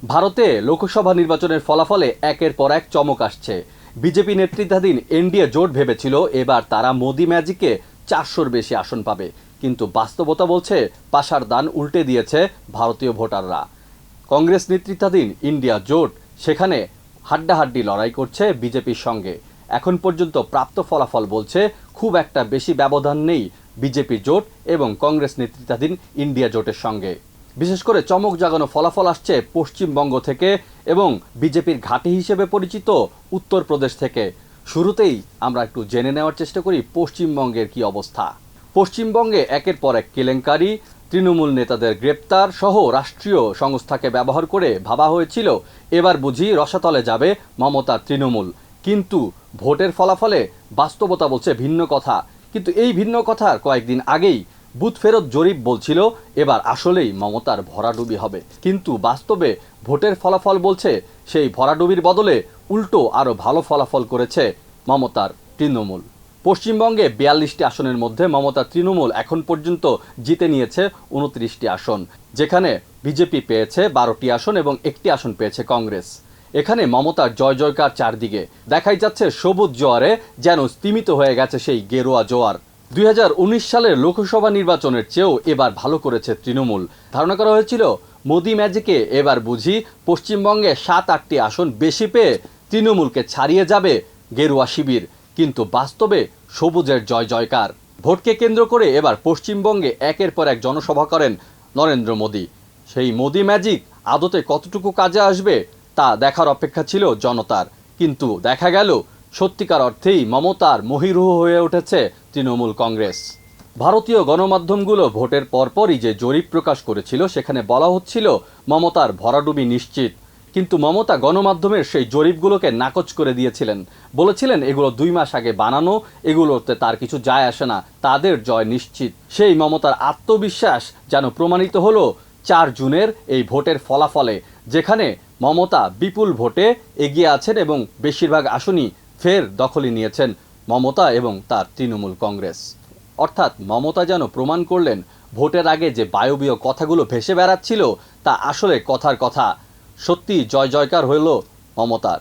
ভারতে লোকসভা নির্বাচনের ফলাফলে একের পর এক চমক আসছে। বিজেপি নেতৃত্বাধীন এনডিএ জোট ভেবেছিল এবার তারা মোদি ম্যাজিকে 400-র বেশি আসন পাবে, কিন্তু বাস্তবতা বলছে পাশার দান উল্টে দিয়েছে ভারতীয় ভোটাররা। কংগ্রেস নেতৃত্বাধীন ইন্ডিয়া জোট সেখানে হাড্ডাহাড্ডি লড়াই করছে বিজেপির সঙ্গে। এখন পর্যন্ত প্রাপ্ত ফলাফল বলছে খুব একটা বেশি ব্যবধান নেই বিজেপি জোট এবং কংগ্রেস নেতৃত্বাধীন ইন্ডিয়া জোটের সঙ্গে। বিশেষ করে চমক জাগানো ফলাফল আসছে পশ্চিমবঙ্গ থেকে এবং বিজেপির ঘাঁটি হিসেবে পরিচিত উত্তরপ্রদেশ থেকে। শুরুতেই আমরা একটু জেনে নেওয়ার চেষ্টা করি পশ্চিমবঙ্গের কি অবস্থা। পশ্চিমবঙ্গে একের পর এক কেলেঙ্কারি, তৃণমূল নেতাদের গ্রেপ্তার সহ রাষ্ট্রীয় সংস্থাকে ব্যবহার করে ভাবা হয়েছিল এবার বুঝি রসাতলে যাবে মমতার তৃণমূল। কিন্তু ভোটের ফলাফলে বাস্তবতা বলছে ভিন্ন কথা। কিন্তু এই ভিন্ন কথার কয়েকদিন আগেই বুথ ফেরত জরিপ বলছিল এবার আসলেই মমতার ভরাডুবি হবে, কিন্তু বাস্তবে ভোটের ফলাফল বলছে সেই ভরাডুবির বদলে উল্টো আরও ভালো ফলাফল করেছে মমতার তৃণমূল। পশ্চিমবঙ্গে 42টি আসনের মধ্যে মমতার তৃণমূল এখন পর্যন্ত জিতে নিয়েছে 29টি আসন, যেখানে বিজেপি পেয়েছে 12টি আসন এবং একটি আসন পেয়েছে কংগ্রেস। এখানে মমতার জয় জয়কার চারদিকে, দেখাই যাচ্ছে সবুজ জোয়ারে যেন স্তিমিত হয়ে গেছে সেই গেরুয়া জোয়ার। 2019 সালের লোকসভা নির্বাচনের চেয়েও এবার ভালো করেছে তৃণমূল। ধারণা করা হয়েছিল মোদি ম্যাজিকে এবার বুঝি পশ্চিমবঙ্গে 7-8টি আসন বেশি পেয়ে তৃণমূলকে ছাড়িয়ে যাবে গেরুয়া শিবির, কিন্তু বাস্তবে সবুজের জয় জয়কার। ভোটকে কেন্দ্র করে এবার পশ্চিমবঙ্গে একের পর এক জনসভা করেন নরেন্দ্র মোদি। সেই মোদি ম্যাজিক আদতে কতটুকু কাজে আসবে তা দেখার অপেক্ষা ছিল জনতার, কিন্তু দেখা গেল সত্যিকার অর্থেই মমতার মহীরুহ হয়ে উঠেছে তৃণমূল কংগ্রেস। ভারতীয় গণমাধ্যমগুলো ভোটের পরপরই যে জরিপ প্রকাশ করেছিল সেখানে বলা হচ্ছিল মমতার ভরাডুবি নিশ্চিত, কিন্তু মমতা গণমাধ্যমের সেই জরিপগুলোকে নাকচ করে দিয়েছিলেন। বলেছিলেন এগুলো 2 মাস আগে বানানো, এগুলোতে তার কিছু যায় আসে না, তাদের জয় নিশ্চিত। সেই মমতার আত্মবিশ্বাস যেন প্রমাণিত হলো 4 জুনের এই ভোটের ফলাফলে, যেখানে মমতা বিপুল ভোটে এগিয়ে আছেন এবং বেশিরভাগ আসনই ফের দখলে নিয়েছেন মমতা এবং তার তৃণমূল কংগ্রেস। অর্থাৎ মমতা যেন প্রমাণ করলেন ভোটের আগে যে বায়বীয় কথাগুলো ভেসে বেড়াচ্ছিল তা আসলে কথার কথা। সত্যি জয় জয়কার হইল মমতার।